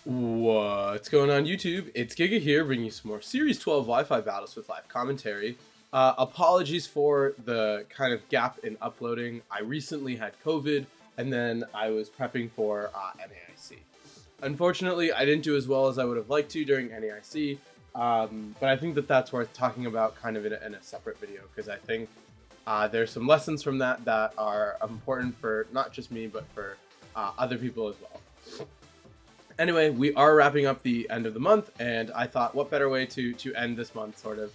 What's going on YouTube? It's Giga here, bringing you some more Series 12 Wi-Fi battles with live commentary. Apologies for the kind of gap in uploading. I recently had COVID, and then I was prepping for NAIC. Unfortunately, I didn't do as well as I would have liked to during NAIC, but I think that that's worth talking about kind of in a separate video, because I think there's some lessons from that are important for not just me, but for other people as well. Anyway, we are wrapping up the end of the month, and I thought what better way to end this month sort of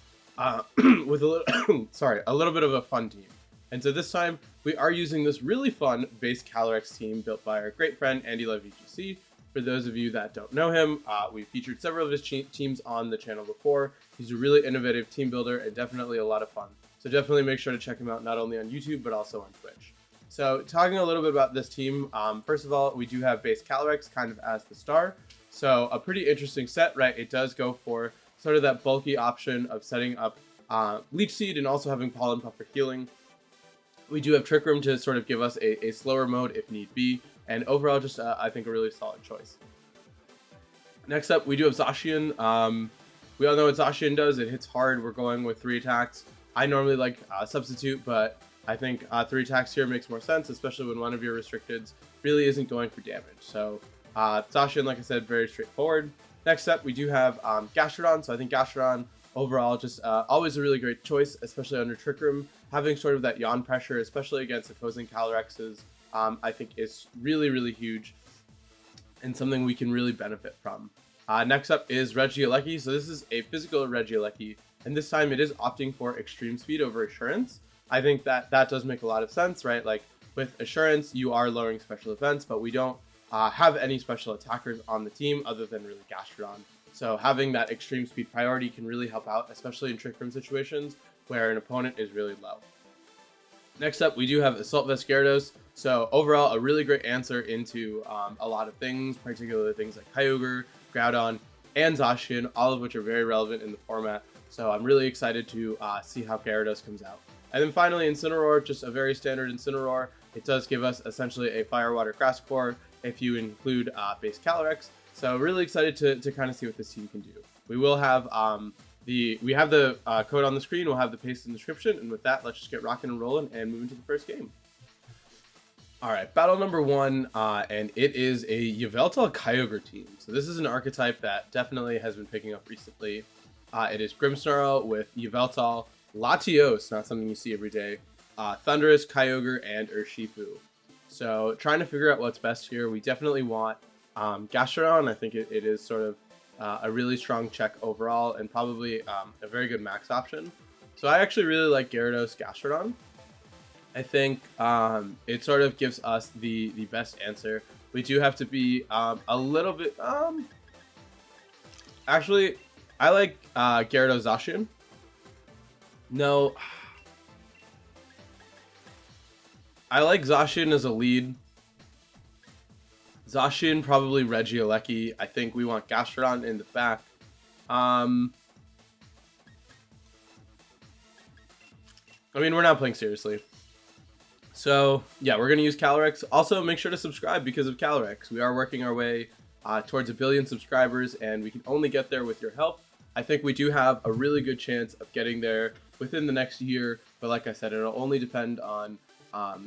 with a little a little bit of a fun team. And so this time we are using this really fun base Calyrex team built by our great friend AndyLaVGC. For those of you that don't know him, we featured several of his teams on the channel before. He's a really innovative team builder and definitely a lot of fun. So definitely make sure to check him out not only on YouTube but also on Twitch. So talking a little bit about this team, first of all, we do have base Calyrex kind of as the star. So a pretty interesting set, right? It does go for sort of that bulky option of setting up Leech Seed and also having Pollen Puff for healing. We do have Trick Room to sort of give us a slower mode if need be. And overall, just I think a really solid choice. Next up, we do have Zacian. We all know what Zacian does. It hits hard. We're going with 3 attacks. I normally like Substitute, but I think 3 attacks here makes more sense, especially when one of your restricteds really isn't going for damage. So Zacian, like I said, very straightforward. Next up, we do have Gastrodon. So I think Gastrodon overall just always a really great choice, especially under Trick Room. Having sort of that yawn pressure, especially against opposing Calyrexes, I think is really, really huge and something we can really benefit from. Next up is Regieleki. So this is a physical Regieleki, and this time it is opting for extreme speed over assurance. I think that does make a lot of sense, right? Like with assurance, you are lowering special events, but we don't have any special attackers on the team other than really Gastrodon. So having that extreme speed priority can really help out, especially in Trick Room situations where an opponent is really low. Next up, we do have Assault Vest Gyarados. So overall, a really great answer into a lot of things, particularly things like Kyogre, Groudon, and Zacian, all of which are very relevant in the format. So I'm really excited to see how Gyarados comes out. And then finally, Incineroar, just a very standard Incineroar. It does give us essentially a Fire, Water, Grass core if you include base Calyrex. So really excited to kind of see what this team can do. We will have the code on the screen. We'll have the paste in the description. And with that, let's just get rocking and rolling and move into the first game. All right, battle number 1, and it is a Yveltal Kyogre team. So this is an archetype that definitely has been picking up recently. It is Grimmsnarl with Yveltal, Latios, not something you see every day, Thundurus, Kyogre, and Urshifu. So trying to figure out what's best here. We definitely want Gastrodon. I think it is sort of a really strong check overall and probably a very good max option. So I actually really like Gyarados Gastrodon. I think it sort of gives us the best answer. We do have to be a little bit... Actually, I like Gyarados Zacian. No. I like Zacian as a lead. Zacian, probably Regieleki. I think we want Gastrodon in the back. I mean, we're not playing seriously. So, yeah, we're going to use Calyrex. Also, make sure to subscribe because of Calyrex. We are working our way towards 1 billion subscribers, and we can only get there with your help. I think we do have a really good chance of getting there within the next year, but like I said, it'll only depend on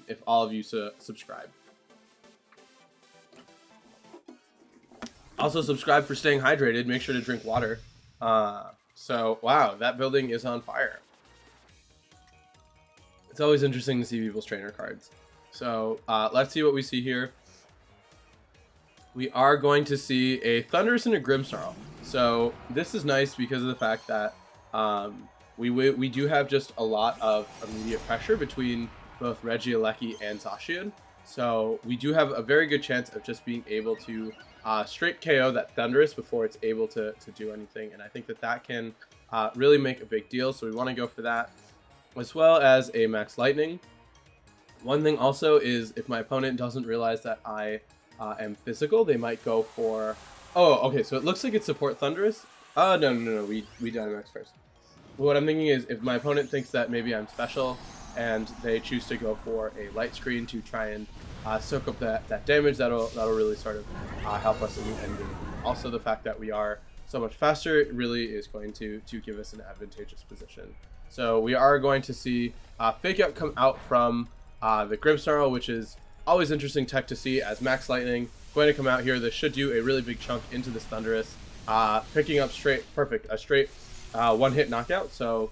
if all of you subscribe. Also, subscribe for staying hydrated. Make sure to drink water. So, wow, that building is on fire. It's always interesting to see people's trainer cards. So, let's see what we see here. We are going to see a Thundurus and a Grimmsnarl. So, this is nice because of the fact that we do have just a lot of immediate pressure between both Regieleki and Zacian. So we do have a very good chance of just being able to straight KO that Thundurus before it's able to do anything. And I think that can really make a big deal. So we want to go for that, as well as a Max Lightning. One thing also is if my opponent doesn't realize that I am physical, they might go for... Oh, okay, so it looks like it's support Thundurus. No, we Dynamax first. What I'm thinking is if my opponent thinks that maybe I'm special and they choose to go for a light screen to try and soak up that damage, that'll really sort of help us in the end game. also the fact that we are so much faster really is going to give us an advantageous position. So we are going to see Fake Out come out from the Grimmsnarl, which is always interesting tech to see as Max Lightning going to come out here. This should do a really big chunk into this Thunderous, picking up a straight one-hit knockout. So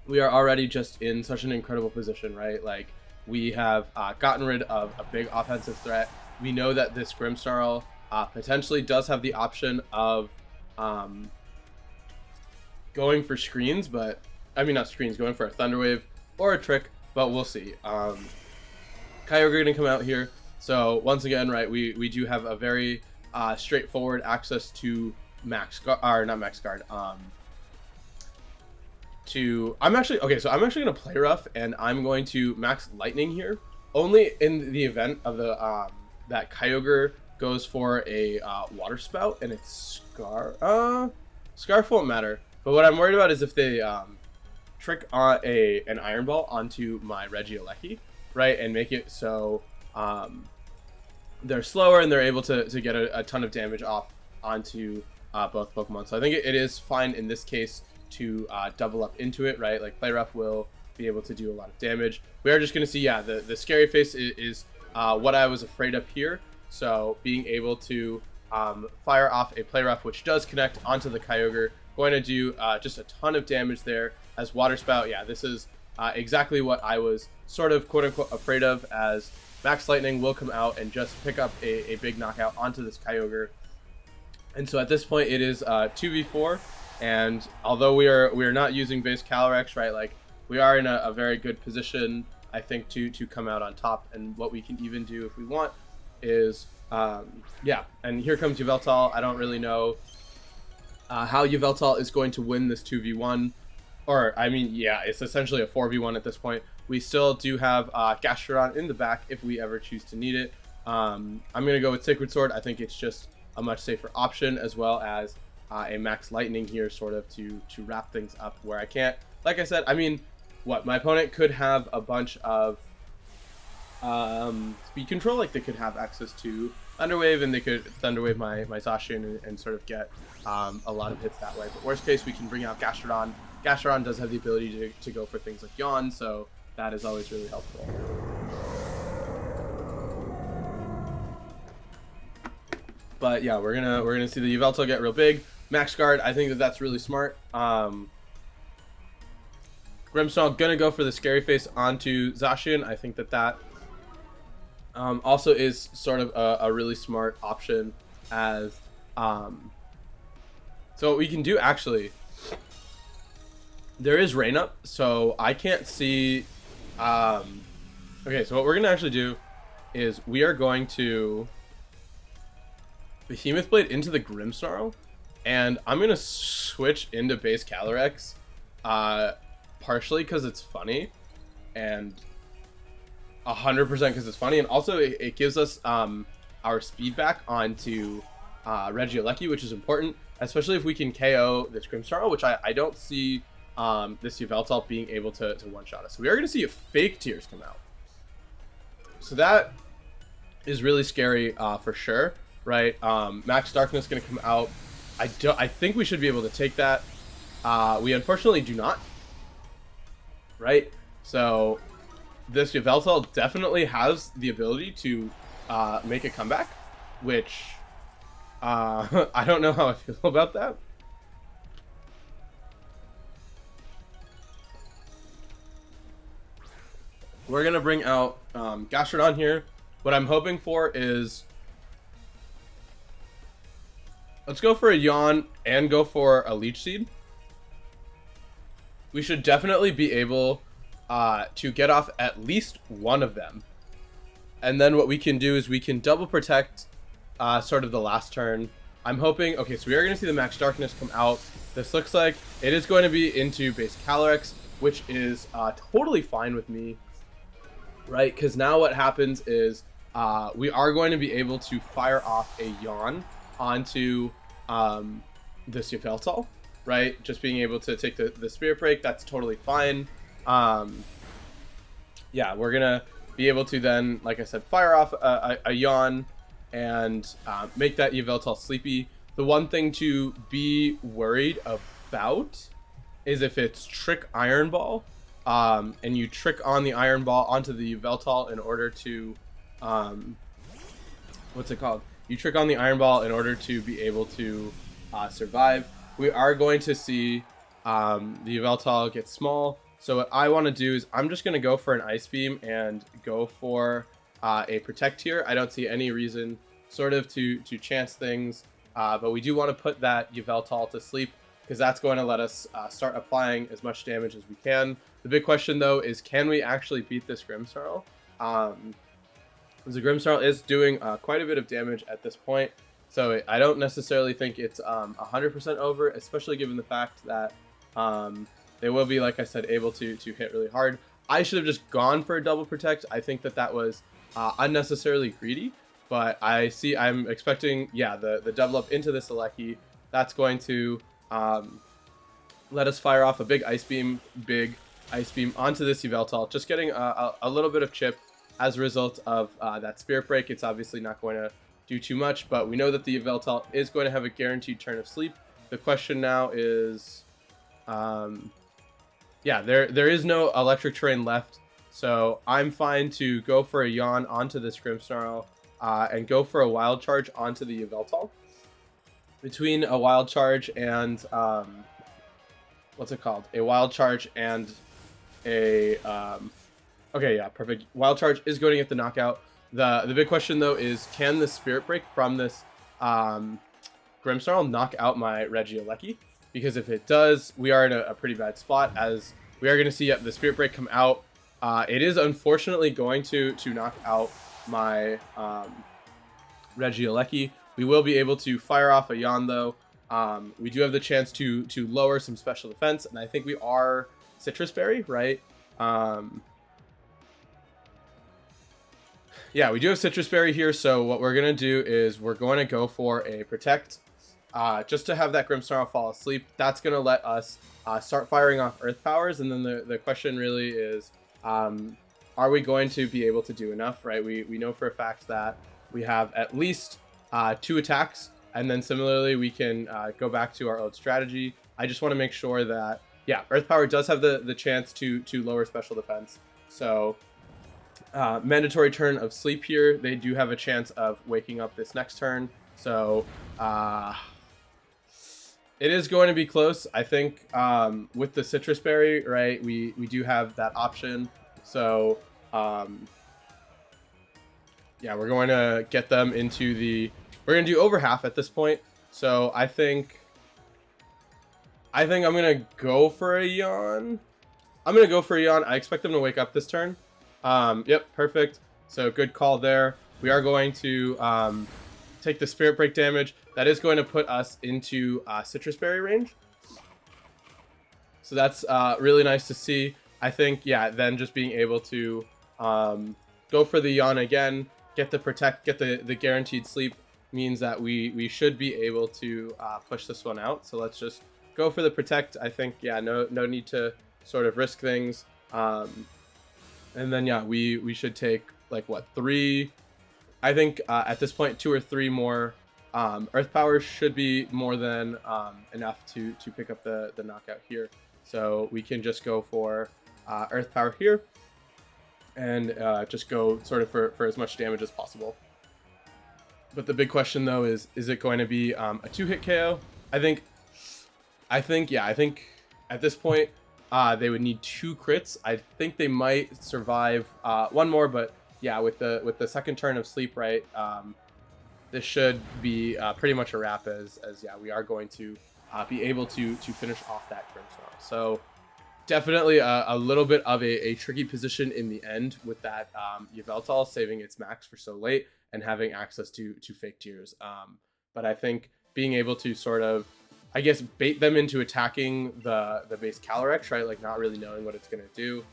we are already just in such an incredible position, right? Like, we have gotten rid of a big offensive threat. We know that this Grimmsnarl potentially does have the option of going for screens, but I mean, not screens, going for a Thunder Wave or a Trick, but we'll see. Kyogre gonna come out here. So once again, right, we do have a very straightforward access to Max Guard, or not Max Guard. I'm actually gonna play rough, and I'm going to Max Lightning here, only in the event of the that Kyogre goes for a Water Spout, and it's Scarf won't matter. But what I'm worried about is if they trick on an Iron Ball onto my Regieleki, right, and make it so they're slower and they're able to get a ton of damage off onto both Pokemon. So I think it is fine in this case to double up into it, right? Like, Play Rough will be able to do a lot of damage. We are just going to see, yeah, the Scary Face is what I was afraid of here. So being able to fire off a Play Rough, which does connect onto the Kyogre, going to do just a ton of damage there. As Water Spout, yeah, this is exactly what I was sort of quote-unquote afraid of, as Max Lightning will come out and just pick up a big knockout onto this Kyogre. And so at this point it is 2v4, and although we are not using base Calyrex, right, like, we are in a very good position, I think, to come out on top. And what we can even do if we want is yeah, and here comes Yveltal. I don't really know how Yveltal is going to win this 2v1, or I mean, yeah, it's essentially a 4v1 at this point. We still do have Gastrodon in the back if we ever choose to need it. I'm gonna go with Sacred Sword. I think it's just a much safer option, as well as a Max Lightning here, sort of to wrap things up where I can't. Like I said, I mean, what, my opponent could have a bunch of speed control, like they could have access to Thunder Wave, and they could Thunder Wave my Zacian and sort of get a lot of hits that way. But worst case, we can bring out Gastrodon. Gastrodon does have the ability to go for things like Yawn, so that is always really helpful. But yeah, we're gonna see the Yveltal get real big. Max Guard, I think that's really smart. Grimmsnarl gonna go for the Scary Face onto Zacian. I think that also is sort of a really smart option, as so what we can do, actually, there is Rain Up, so I can't see. Okay, so what we're gonna actually do is we are going to Behemoth Blade into the Grimmsnarl, and I'm gonna switch into base Calyrex, partially because it's funny, and 100% because it's funny, and also it gives us our speed back onto Regieleki, which is important, especially if we can KO this Grimmsnarl, which I don't see this Yveltal being able to one-shot us. So we are going to see a Fake Tears come out. So that is really scary for sure, right? Max Darkness going to come out. I think we should be able to take that. We unfortunately do not, right? So this Yveltal definitely has the ability to make a comeback, which I don't know how I feel about that. We're going to bring out Gastrodon here. What I'm hoping for is, let's go for a Yawn and go for a Leech Seed. We should definitely be able to get off at least one of them. And then what we can do is we can double protect sort of the last turn. I'm hoping, okay, so we are going to see the Max Darkness come out. This looks like it is going to be into base Calyrex, which is totally fine with me, right? Because now what happens is we are going to be able to fire off a Yawn onto this Yveltal, right? Just being able to take the Spirit Break, that's totally fine. Yeah, we're going to be able to then, like I said, fire off a Yawn, and make that Yveltal sleepy. The one thing to be worried about is if it's Trick Iron Ball, and you trick on the Iron Ball onto the Yveltal in order to, what's it called? You trick on the Iron Ball in order to be able to survive. We are going to see the Yveltal get small. So what I want to do is I'm just going to go for an Ice Beam and go for a Protect here. I don't see any reason sort of to chance things, but we do want to put that Yveltal to sleep because that's going to let us start applying as much damage as we can. The big question though is, can we actually beat this Grimmsnarl? The Grimmsnarl is doing quite a bit of damage at this point, so I don't necessarily think it's 100% over, especially given the fact that they will be, like I said, able to hit really hard. I should have just gone for a double protect. I think that was unnecessarily greedy, but I'm expecting, yeah, the double up into this Alecki. That's going to let us fire off a big Ice Beam onto this Yveltal, just getting a little bit of chip as a result of that Spirit Break. It's obviously not going to do too much, but we know that the Yveltal is going to have a guaranteed turn of sleep. The question now is, yeah, there is no electric terrain left, so I'm fine to go for a Yawn onto this Grimmsnarl and go for a Wild Charge onto the Yveltal. Between a Wild Charge and what's it called? A Wild Charge and a okay, yeah, perfect. Wild Charge is going to get the knockout. The big question though is, can the Spirit Break from this Grimmsnarl knock out my Regieleki? Because if it does, we are in a pretty bad spot, as we are going to see the Spirit Break come out. It is unfortunately going to knock out my Regieleki. We will be able to fire off a Yawn though. We do have the chance to lower some special defense, and I think we are Citrus Berry, right? Yeah, we do have Citrus Berry here, so what we're going to do is we're going to go for a Protect. Just to have that Grimmsnarl fall asleep. That's going to let us start firing off Earth Powers, and then the question really is, are we going to be able to do enough, right? We know for a fact that we have at least 2 attacks, and then similarly we can go back to our old strategy. I just want to make sure that, yeah, Earth Power does have the chance to lower special defense. So mandatory turn of sleep here. They do have a chance of waking up this next turn. So it is going to be close. I think with the Citrus Berry, right, we do have that option. So yeah, we're going to get them into we're going to do over half at this point. So I think I'm going to go for a Yawn. I expect them to wake up this turn. Yep, perfect. So good call there. We are going to take the Spirit Break damage. That is going to put us into Citrus Berry range. So that's really nice to see. I think, yeah, then just being able to go for the Yawn again, get the Protect, get the guaranteed sleep, means that we should be able to push this one out. So let's just go for the Protect. I think, yeah, no need to sort of risk things. And then, yeah, we should take, like, what, 3... I think at this point, 2 or 3 more Earth Powers should be more than enough to pick up the knockout here. So we can just go for Earth Power here and just go sort of for as much damage as possible. But the big question though is it going to be a 2-hit KO? I think at this point they would need 2 crits. I think they might survive 1 more, but yeah, with the second turn of sleep, right, this should be pretty much a wrap, as yeah, we are going to be able to finish off that Grimmsnarl. So definitely a little bit of a tricky position in the end with that Yveltal saving its max for so late and having access to fake tears. But I think being able to sort of, I guess, bait them into attacking the base Calyrex, right, like not really knowing what it's going to do,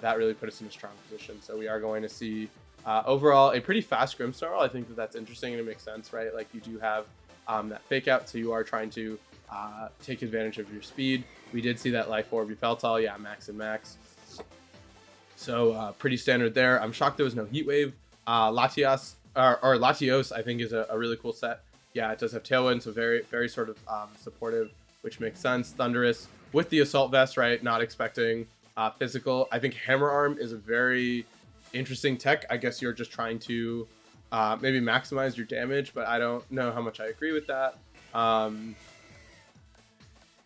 that really put us in a strong position. So we are going to see overall a pretty fast Grimmsnarl. I think that's interesting and it makes sense, right? Like you do have that fake out, so you are trying to take advantage of your speed. We did see that Life Orb Yveltal, yeah, max and max. So pretty standard there. I'm shocked there was no Heat Wave. Latias or Latios, I think, is a really cool set. Yeah, it does have Tailwind, so very, very sort of supportive, which makes sense. Thunderous with the Assault Vest, right? Not expecting physical. I think Hammer Arm is a very interesting tech. I guess you're just trying to maybe maximize your damage, but I don't know how much I agree with that.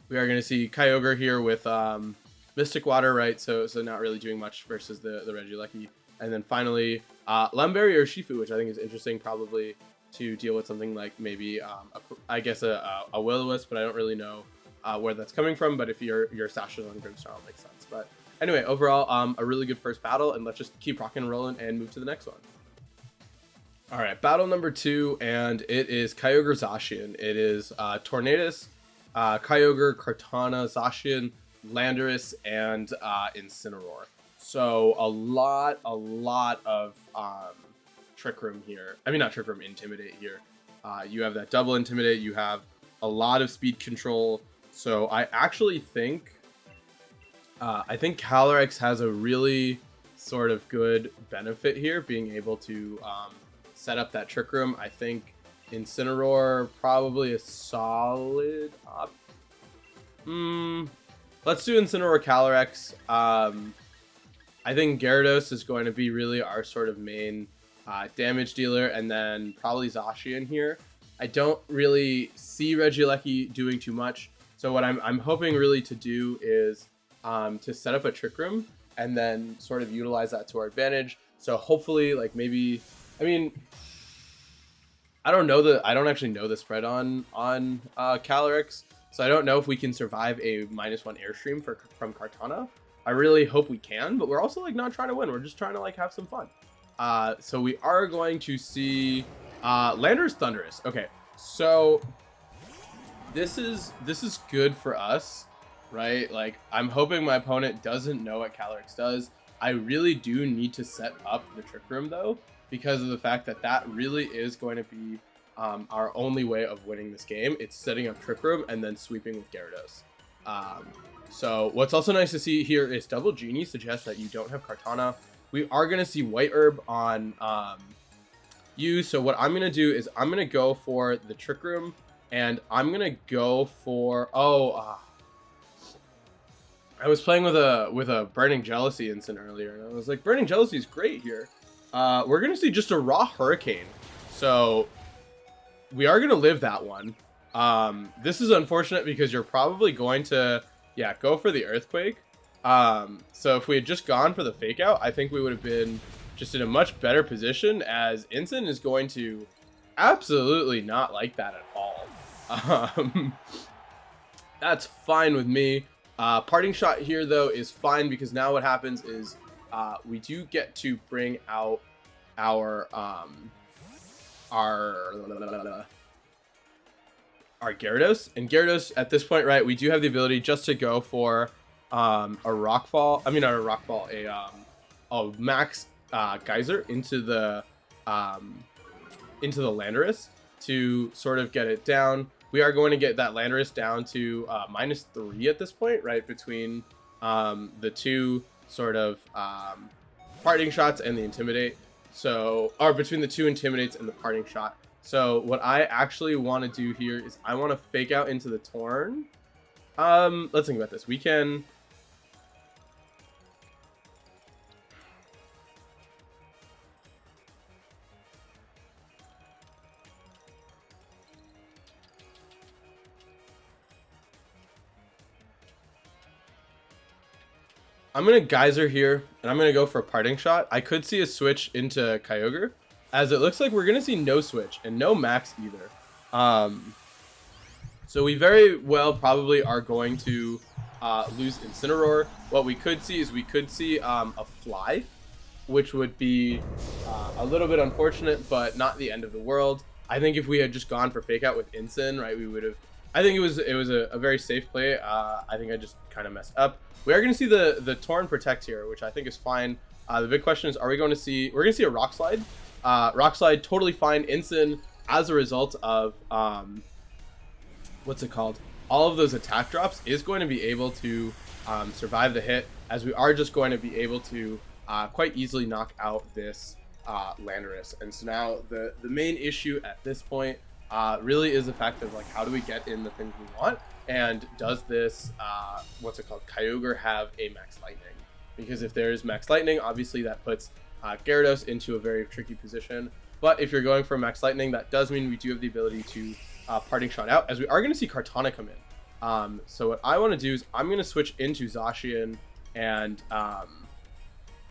We are going to see Kyogre here with Mystic Water, right? So not really doing much versus the Regieleki. And then finally, Lemberry or Shifu, which I think is interesting, probably to deal with something like maybe, I guess, a Will-O-Wisp, but I don't really know where that's coming from. But if your stash is on Grimmsnarl, it makes sense. But anyway, overall, a really good first battle, and let's just keep rocking and rolling and move to the next one. All right, battle number 2, and it is Kyogre Zacian. It is Tornadus, Kyogre, Kartana, Zacian, Landorus, and Incineroar. So a lot of Trick Room here. I mean, not Trick Room, Intimidate here. You have that double Intimidate. You have a lot of speed control. So I actually think Calyrex has a really sort of good benefit here, being able to set up that Trick Room. I think Incineroar probably a solid op. Let's do Incineroar Calyrex. I think Gyarados is going to be really our sort of main damage dealer, and then probably Zacian here. I don't really see Regieleki doing too much, so what I'm hoping really to do is to set up a Trick Room and then sort of utilize that to our advantage. So hopefully, like maybe, I mean, I don't actually know the spread on Calyrex, so I don't know if we can survive a -1 Airstream from Kartana. I really hope we can, but we're also like not trying to win. We're just trying to like have some fun. So we are going to see Landorus Thunderous. Okay, so this is good for us, right? Like I'm hoping my opponent doesn't know what Calyrex does. I really do need to set up the Trick Room though, because of the fact that really is going to be our only way of winning this game. It's setting up Trick Room and then sweeping with Gyarados. So what's also nice to see here is Double Genie suggests that you don't have Kartana. We are going to see White Herb on you. So what I'm going to do is I'm going to go for the Trick Room, and I'm going to go for... I was playing with a Burning Jealousy instant earlier, and I was like, Burning Jealousy is great here. We're going to see just a raw Hurricane. So we are going to live that one. This is unfortunate because you're probably going to, go for the Earthquake. So if we had just gone for the Fake Out, I think we would have been just in a much better position, as Incin is going to absolutely not like that at all. That's fine with me. Parting Shot here, though, is fine because now what happens is we do get to bring out our Gyarados. And Gyarados, at this point, right, we do have the ability just to go for a Rockfall. I mean, not a Rockfall, a Max Geyser into the Landorus to sort of get it down. We are going to get that Landorus down to -3 at this point, right, between the two sort of Parting Shots and the Intimidate. So, or between the two Intimidates and the Parting Shot. So what I actually want to do here is I want to Fake Out into the Torn. Let's think about this. We can... I'm going to Geyser here, and I'm going to go for a Parting Shot. I could see a switch into Kyogre, as it looks like we're going to see no switch and no Max either. So we very well probably are going to lose Incineroar. What we could see is we could see a Fly, which would be a little bit unfortunate, but not the end of the world. I think if we had just gone for Fake Out with Incin, right, we would have... I think it was a very safe play. I think I just kind of messed up. We are going to see the Torn Protect here, which I think is fine. The big question is, are we going to see... We're going to see a Rock Slide. Rock Slide, totally fine. Incin, as a result of... what's it called? All of those attack drops, is going to be able to survive the hit, as we are just going to be able to quite easily knock out this Landorus. And so now the main issue at this point really is the fact of like, how do we get in the things we want? And does this, what's it called, Kyogre have a Max Lightning? Because if there is Max Lightning, obviously that puts Gyarados into a very tricky position. But if you're going for Max Lightning, that does mean we do have the ability to Parting Shot out, as we are going to see Kartana come in. So what I want to do is I'm going to switch into Zacian and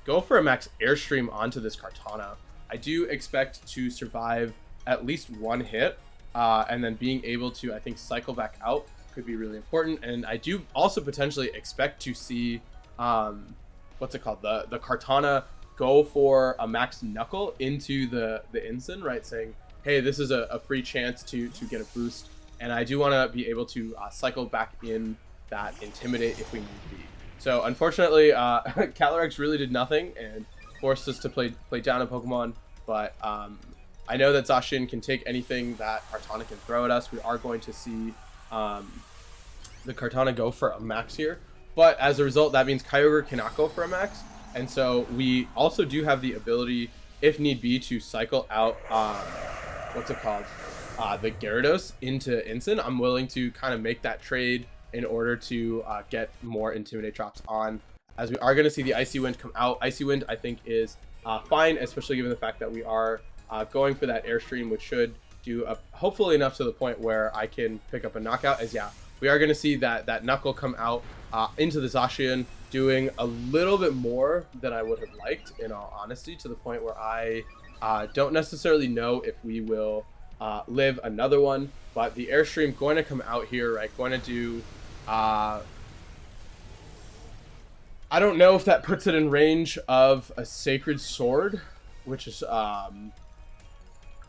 go for a Max Airstream onto this Kartana. I do expect to survive at least one hit, and then being able to, I think, cycle back out could be really important. And I do also potentially expect to see, what's it called, the Kartana go for a Max Knuckle into the Ensign, right? Saying, hey, this is a free chance to get a boost. And I do want to be able to cycle back in that Intimidate if we need to be. So unfortunately, Calyrex really did nothing and forced us to play down a Pokemon. But I know that Zacian can take anything that Kartana can throw at us. We are going to see the Kartana go for a Max here. But as a result, that means Kyogre cannot go for a Max. And so we also do have the ability, if need be, to cycle out, what's it called, the Gyarados into Ensign. I'm willing to kind of make that trade in order to get more Intimidate drops on, as we are going to see the Icy Wind come out. Icy Wind, I think, is fine, especially given the fact that we are going for that Airstream, which should do hopefully enough to the point where I can pick up a knockout. As yeah, we are going to see that Knuckle come out into the Zacian, doing a little bit more than I would have liked, in all honesty, to the point where I don't necessarily know if we will live another one. But the Airstream going to come out here, right? Going to do, I don't know if that puts it in range of a Sacred Sword, which is a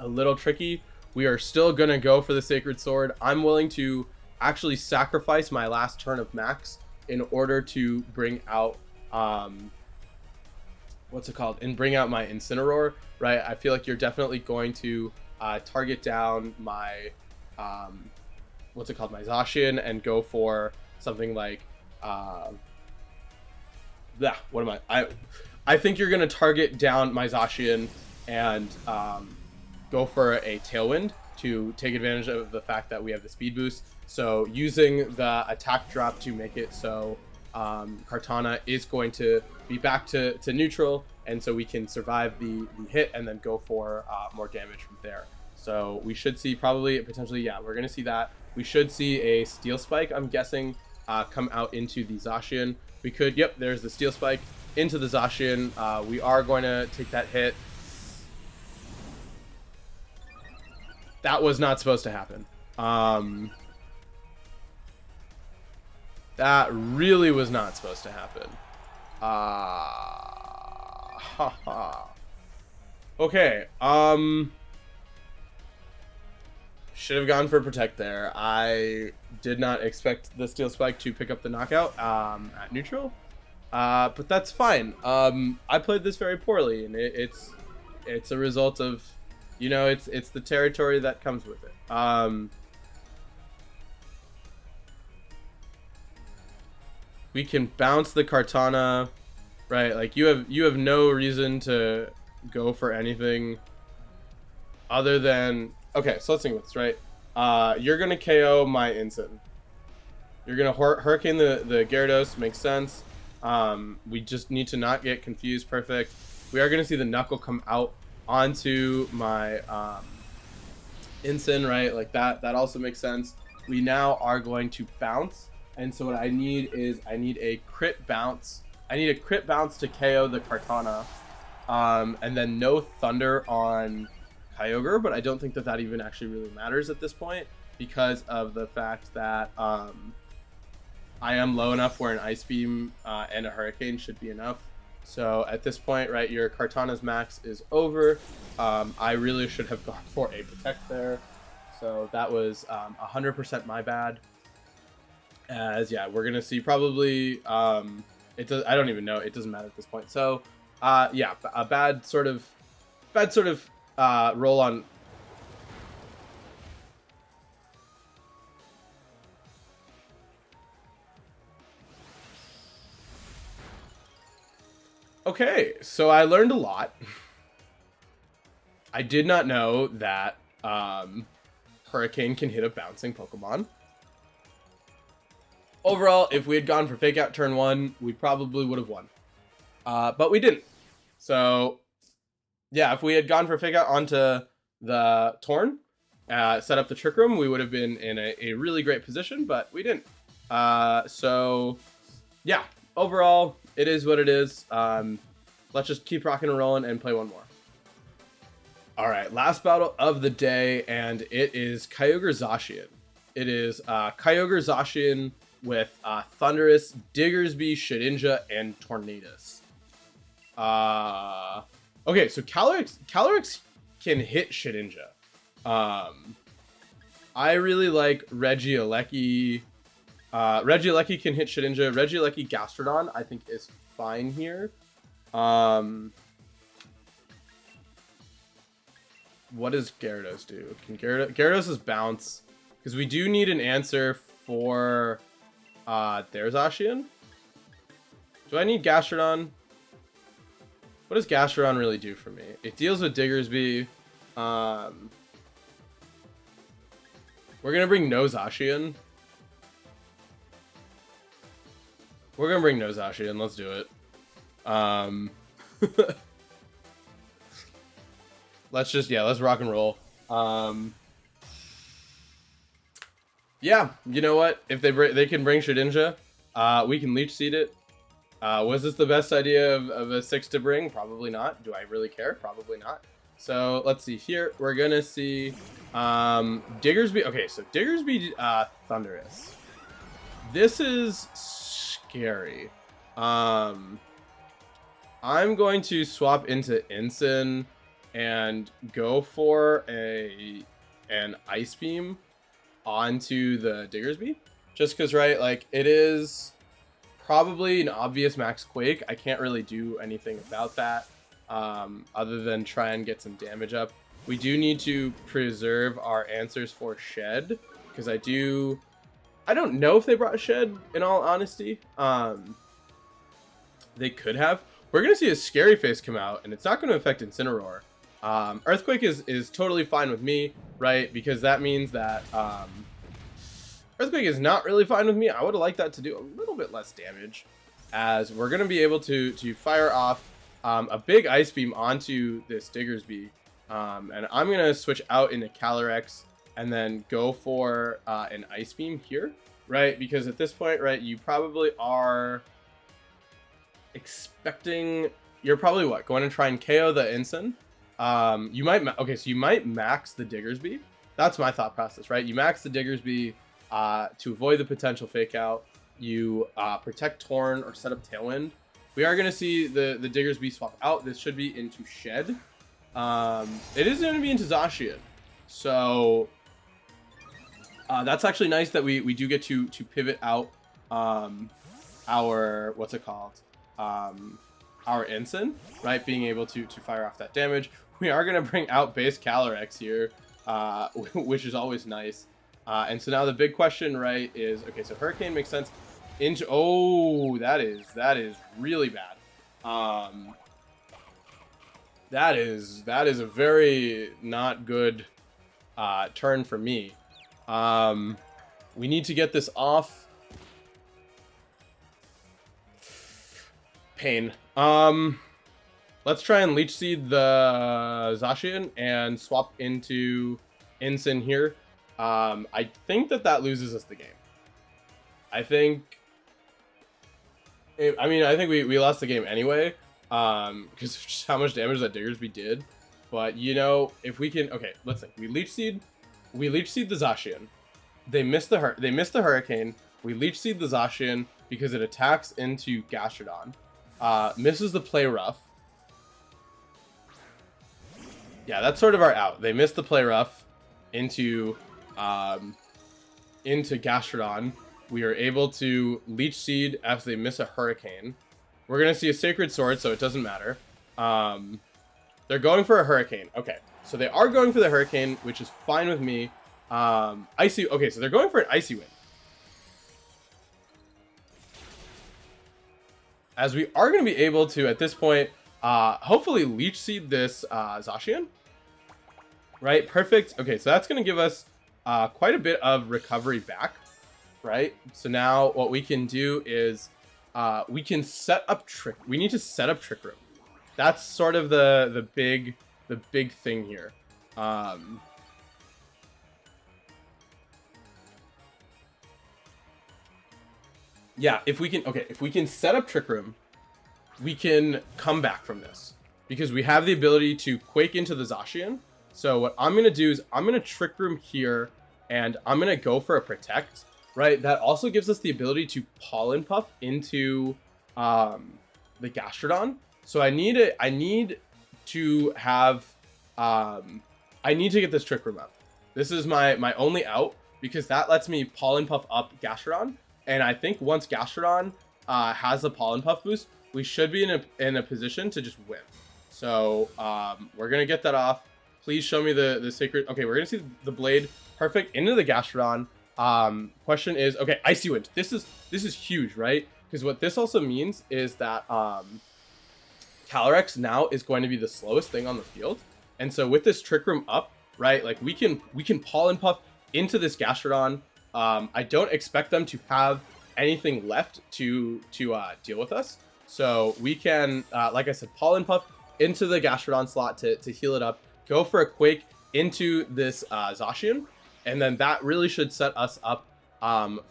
little tricky. We are still going to go for the Sacred Sword. I'm willing to actually sacrifice my last turn of Max in order to bring out, what's it called? And bring out my Incineroar, right? I feel like you're definitely going to target down my, what's it called? My Zacian, and go for something like, what am I think you're going to target down my Zacian and go for a Tailwind to take advantage of the fact that we have the speed boost. So using the attack drop to make it so Kartana is going to be back to neutral, and so we can survive the hit and then go for more damage from there. So we should see probably, potentially, yeah, we're going to see that. We should see a Steel Spike, I'm guessing, come out into the Zacian. We could, yep, there's the Steel Spike into the Zacian. We are going to take that hit. That was not supposed to happen. That really was not supposed to happen. Okay. Should have gone for Protect there. I did not expect the Steel Spike to pick up the knockout at neutral. But that's fine. I played this very poorly, and it's a result of, you know, it's the territory that comes with it. We can bounce the Kartana, right? Like you have no reason to go for anything other than, okay, so let's think of this, right? You're gonna KO my Ensign. You're gonna Hurricane the Gyarados, makes sense. We just need to not get confused. Perfect. We are gonna see the Knuckle come out onto my Ensign, right? Like that also makes sense. We now are going to bounce. And so what I need is, I need a crit bounce. I need a crit bounce to KO the Kartana. And then no Thunder on Kyogre, but I don't think that even actually really matters at this point, because of the fact that I am low enough where an Ice Beam and a Hurricane should be enough. So at this point, right, your Kartana's max is over. I really should have gone for a Protect there. So that was 100% my bad. As yeah, we're gonna see probably it does, I don't even know, it doesn't matter at this point. So yeah, a bad sort of roll on. Okay, so I learned a lot. I did not know that Hurricane can hit a bouncing Pokemon. Overall, if we had gone for Fake Out turn 1, we probably would have won. But we didn't. So, yeah, if we had gone for Fake Out onto the Torn, set up the Trick Room, we would have been in a really great position, but we didn't. So, yeah, overall, it is what it is. Let's just keep rocking and rolling and play one more. All right, last battle of the day, and it is Kyogre Zacian. It is Kyogre Zacian with Thundurus, Diggersby, Shedinja, and Tornadus. Okay, so Calyrex can hit Shedinja. I really like Regieleki. Regieleki can hit Shedinja. Regieleki Gastrodon, I think, is fine here. What does Gyarados do? Can Gyarados is bounce, because we do need an answer for their Zacian. Do I need Gastrodon? What does Gastrodon really do for me? It deals with Diggersby. We're gonna bring no Zacian. We're gonna bring no Zacian. Let's do it. Let's rock and roll. Yeah, you know what? If they can bring Shedinja, we can Leech Seed it. Was this the best idea of a 6 to bring? Probably not. Do I really care? Probably not. So let's see here. We're gonna see Diggersby. Okay, so Diggersby Thundurus. This is scary. I'm going to swap into Ensign and go for an Ice Beam onto the Diggersby. Just because, right, like, it is probably an obvious Max Quake. I can't really do anything about that other than try and get some damage up. We do need to preserve our answers for Shed, because I don't know if they brought Shed, in all honesty. They could have. We're going to see a Scary Face come out, and it's not going to affect Incineroar. Earthquake is totally fine with me, right? Because that means that Earthquake is not really fine with me. I would have liked that to do a little bit less damage, as we're going to be able to fire off a big Ice Beam onto this Diggersby. And I'm going to switch out into Calyrex and then go for an Ice Beam here, right? Because at this point, right, you probably are expecting... You're probably, what, going to try and KO the Ensign? You might... Okay, so you might max the Diggersby. That's my thought process, right? You max the Diggersby to avoid the potential Fake Out. You protect Torn or set up Tailwind. We are going to see the Diggersby swap out. This should be into Shed. It is going to be into Zacian. So that's actually nice that we do get to pivot out our, what's it called? Our Ensign, right? Being able to fire off that damage. We are going to bring out base Calyrex here, which is always nice. And so now the big question, right, is, okay, so Hurricane makes sense into, oh, that is really bad. That is a very not good turn for me. We need to get this off. Pain. Let's try and Leech Seed the Zacian and swap into Ensign here. I think that loses us the game. I think we lost the game anyway, because of just how much damage that Diggersby did. But, you know, if we can... Okay, let's think. We Leech Seed the Zacian. They missed the Hurricane. We Leech Seed the Zacian because it attacks into Gastrodon. Misses the Play Rough. Yeah, that's sort of our out. They missed the Play Rough into Gastrodon. We are able to Leech Seed after they miss a Hurricane. We're going to see a Sacred Sword, so it doesn't matter. They're going for a Hurricane. Okay, so they are going for the Hurricane, which is fine with me. Icy. Okay, so they're going for an Icy Wind. As we are going to be able to, at this point, hopefully Leech Seed this Zacian. right? Perfect. Okay, so that's going to give us quite a bit of recovery back, right? So now what we can do is we can set up trick. We need to set up Trick Room. That's sort of the big thing here. Yeah, if we can set up Trick Room, we can come back from this because we have the ability to Quake into the Zacian. So what I'm gonna do is I'm gonna Trick Room here, and I'm gonna go for a Protect. Right, that also gives us the ability to Pollen Puff into the Gastrodon. So I need to have I need to get this Trick Room up. This is my only out because that lets me Pollen Puff up Gastrodon. And I think once Gastrodon has the Pollen Puff boost, we should be in a position to just win. So we're gonna get that off. Please show me the sacred. Okay, we're gonna see the blade perfect into the Gastrodon. Question is, okay, Icy Wind. This is huge, right? Because what this also means is that Calyrex now is going to be the slowest thing on the field. And so with this Trick Room up, right, like we can Pollen Puff into this Gastrodon. I don't expect them to have anything left to deal with us. So we can, like I said, Pollen Puff into the Gastrodon slot to heal it up. Go for a Quake into this Zacian. And then that really should set us up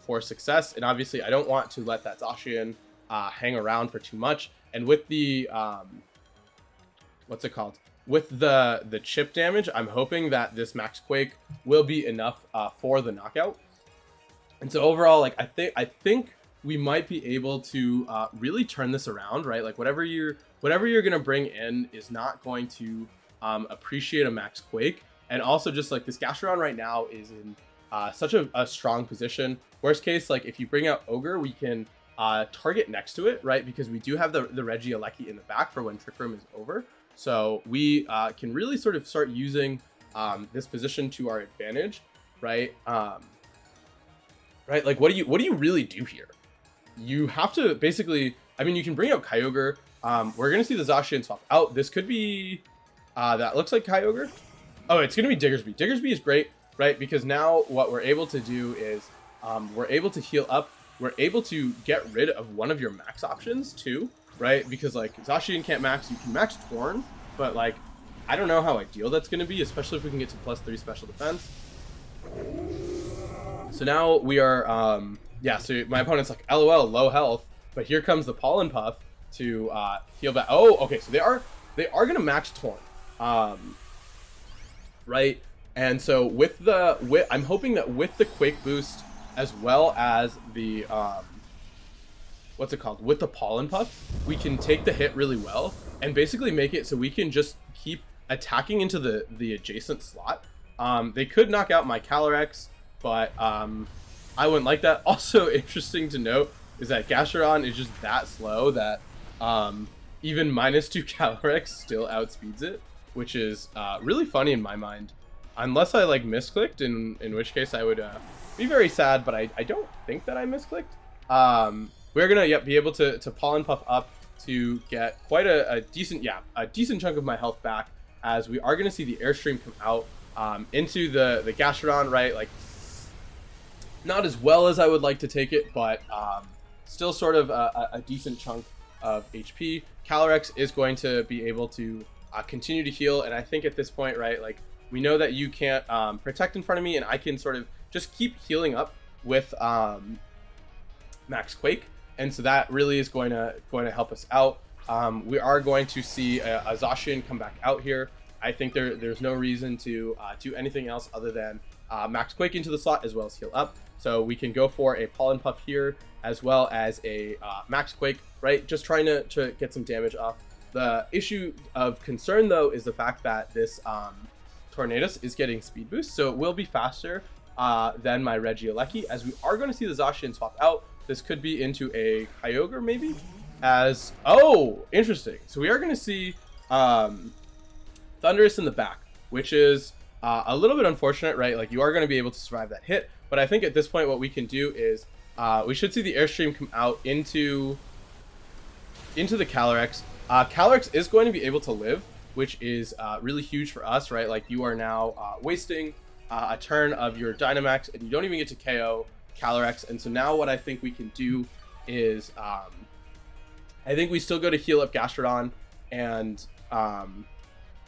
for success. And obviously, I don't want to let that Zacian hang around for too much. And with the, what's it called? With the chip damage, I'm hoping that this Max Quake will be enough for the knockout. And so overall, like I think we might be able to really turn this around, right? Like whatever you're gonna bring in is not going to appreciate a Max Quake. And also just like this Gastrodon right now is in such a strong position. Worst case, like if you bring out Ogre, we can target next to it, right? Because we do have the Regieleki in the back for when Trick Room is over. So we can really sort of start using this position to our advantage, right? Right? Like what do you really do here? You have to basically, I mean, you can bring out Kyogre. We're gonna see the Zacian swap out. This could be that looks like Kyogre. Oh, it's going to be Diggersby. Diggersby is great, right? Because now what we're able to do is we're able to heal up. We're able to get rid of one of your max options too, right? Because like Zacian can't max. You can max Torn, but like I don't know how ideal that's going to be, especially if we can get to +3 special defense. So now we are, yeah, so my opponent's like, LOL, low health. But here comes the Pollen Puff to heal back. Oh, okay, so they are going to max Torn. Right, and so I'm hoping that with the Quake boost as well as the what's it called, with the Pollen Puff, we can take the hit really well and basically make it so we can just keep attacking into the adjacent slot. They could knock out my Calyrex, but I wouldn't like that. Also interesting to note is that Gastrodon is just that slow that even -2 Calyrex still outspeeds it, which is really funny in my mind, unless I like misclicked, in which case I would be very sad, but I don't think that I misclicked. We're gonna be able to Pollen Puff up to get quite a decent chunk of my health back, as we are gonna see the Airstream come out into the Gastrodon, right? Like not as well as I would like to take it, but still sort of a decent chunk of HP. Calyrex is going to be able to continue to heal, and I think at this point, right, like we know that you can't protect in front of me, and I can sort of just keep healing up with Max Quake, and so that really is going to help us out. We are going to see a Zacian come back out here. I think there's no reason to do anything else other than Max Quake into the slot as well as heal up. So we can go for a Pollen Puff here as well as a Max Quake, right? Just trying to get some damage off. The issue of concern, though, is the fact that this Tornadus is getting speed boost, so it will be faster than my Regieleki, as we are going to see the Zacian swap out. This could be into a Kyogre, maybe? As, oh, interesting. So we are going to see Thundurus in the back, which is a little bit unfortunate, right? Like, you are going to be able to survive that hit, but I think at this point what we can do is we should see the Airstream come out into the Calyrex. Calyrex is going to be able to live, which is really huge for us, right? Like you are now wasting a turn of your Dynamax, and you don't even get to KO Calyrex. And so now what I think we can do is, I think we still go to heal up Gastrodon, and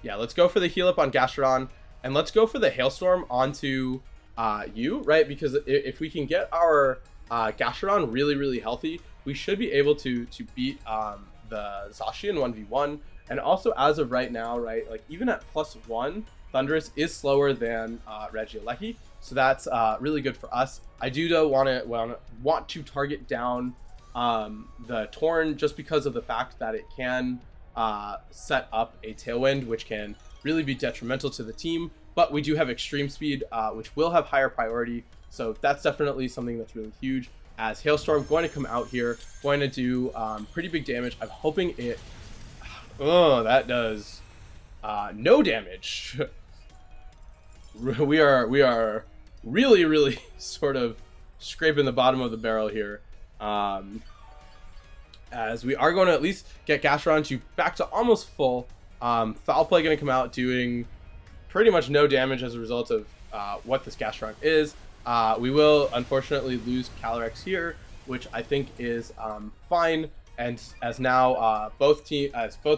yeah, let's go for the heal up on Gastrodon, and let's go for the Hailstorm onto you, right? Because if we can get our Gastrodon really healthy, we should be able to beat the Zacian 1v1. And also, as of right now, right, like even at +1, Thundurus is slower than Regieleki, so that's really good for us. I do though want to target down the Torn, just because of the fact that it can set up a Tailwind, which can really be detrimental to the team. But we do have Extreme Speed, which will have higher priority, so that's definitely something that's really huge. As Hailstorm going to come out here, going to do pretty big damage. I'm hoping it... Oh, that does no damage. we are really sort of scraping the bottom of the barrel here. As we are going to at least get Gastrodon to back to almost full. Foul Play going to come out doing pretty much no damage as a result of what this Gastrodon is. We will unfortunately lose Calyrex here, which I think is fine. And as now both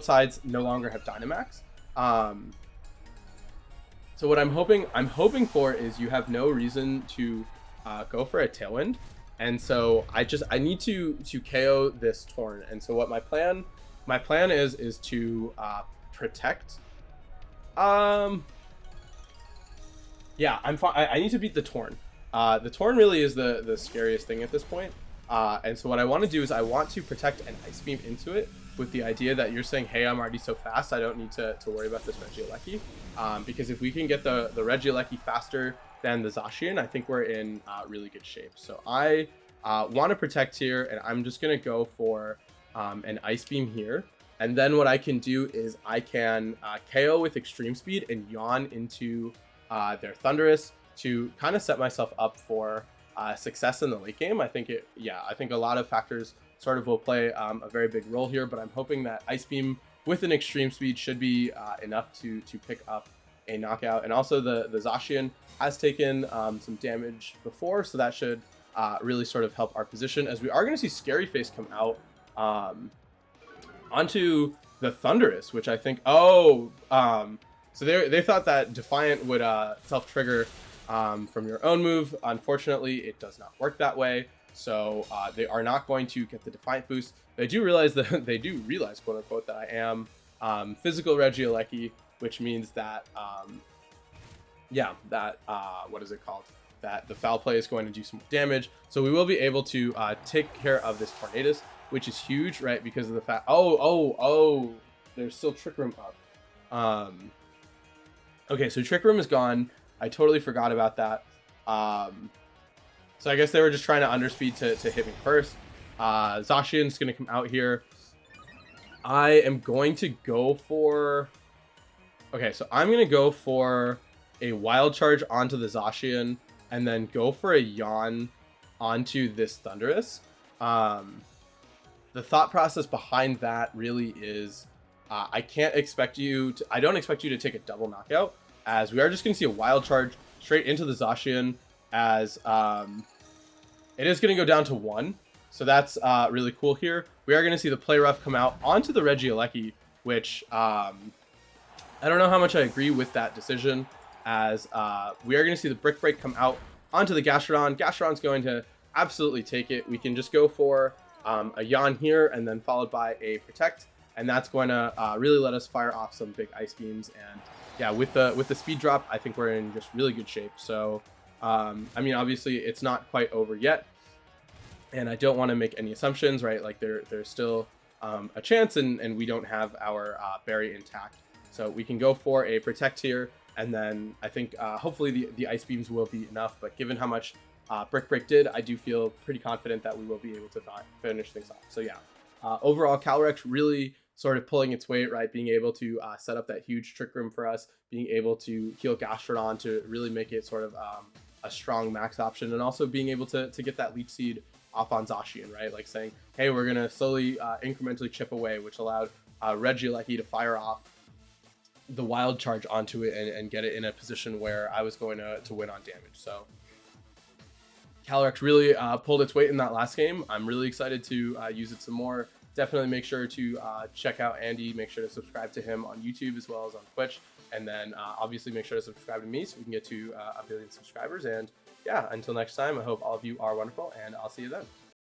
sides no longer have Dynamax. So what I'm hoping for is you have no reason to go for a Tailwind, and so I need to KO this Torn. And so what my plan is to protect. Yeah, I'm fine. I need to beat the Torn. The Torn really is the scariest thing at this point. And so what I want to do is I want to protect an Ice Beam into it, with the idea that you're saying, hey, I'm already so fast, I don't need to worry about this Regieleki. Because if we can get the Regieleki faster than the Zacian, I think we're in really good shape. So I want to protect here, and I'm just going to go for an Ice Beam here. And then what I can do is I can KO with Extreme Speed and yawn into their Thundurus to kind of set myself up for success in the late game. I think a lot of factors sort of will play a very big role here, but I'm hoping that Ice Beam with an Extreme Speed should be enough to pick up a knockout. And also the Zacian has taken some damage before, so that should really sort of help our position, as we are going to see Scary Face come out onto the Thundurus, which I think, so they thought that Defiant would self-trigger from your own move. Unfortunately, it does not work that way. So they are not going to get the Defiant boost. They do realize, quote unquote, that I am physical Regieleki, which means that what is it called? That the Foul Play is going to do some damage. So we will be able to take care of this Tornadus, which is huge, right? Because of the fact, there's still Trick Room up. Okay, so Trick Room is gone. I totally forgot about that. So I guess they were just trying to underspeed to hit me first. Zacian's going to come out here. I am going to go for... Okay, so I'm going to go for a Wild Charge onto the Zacian, and then go for a Yawn onto this Thundurus. The thought process behind that really is I don't expect you to take a double knockout, as we are just going to see a Wild Charge straight into the Zacian, as it is going to go down to 1. So that's really cool here. We are going to see the Play Rough come out onto the Regieleki, which I don't know how much I agree with that decision, as we are going to see the Brick Break come out onto the Gastrodon. Gastrodon's going to absolutely take it. We can just go for a Yawn here, and then followed by a Protect, and that's going to really let us fire off some big Ice Beams. And yeah, with the speed drop, I think we're in just really good shape. So I mean, obviously it's not quite over yet, and I don't want to make any assumptions, right? Like there's still a chance, and we don't have our berry intact, so we can go for a Protect here, and then I think hopefully the Ice Beams will be enough. But given how much Brick Break did, I do feel pretty confident that we will be able to finish things off. So yeah, overall Calyrex really sort of pulling its weight, right? Being able to set up that huge Trick Room for us, being able to heal Gastrodon to really make it sort of a strong max option, and also being able to get that Leech Seed off on Zacian, right? Like saying, hey, we're going to slowly incrementally chip away, which allowed Regieleki to fire off the wild charge onto it and get it in a position where I was going to win on damage. So Calyrex really pulled its weight in that last game. I'm really excited to use it some more. Definitely make sure to check out Andy. Make sure to subscribe to him on YouTube as well as on Twitch. And then obviously make sure to subscribe to me so we can get to 1 billion subscribers. And yeah, until next time, I hope all of you are wonderful, and I'll see you then.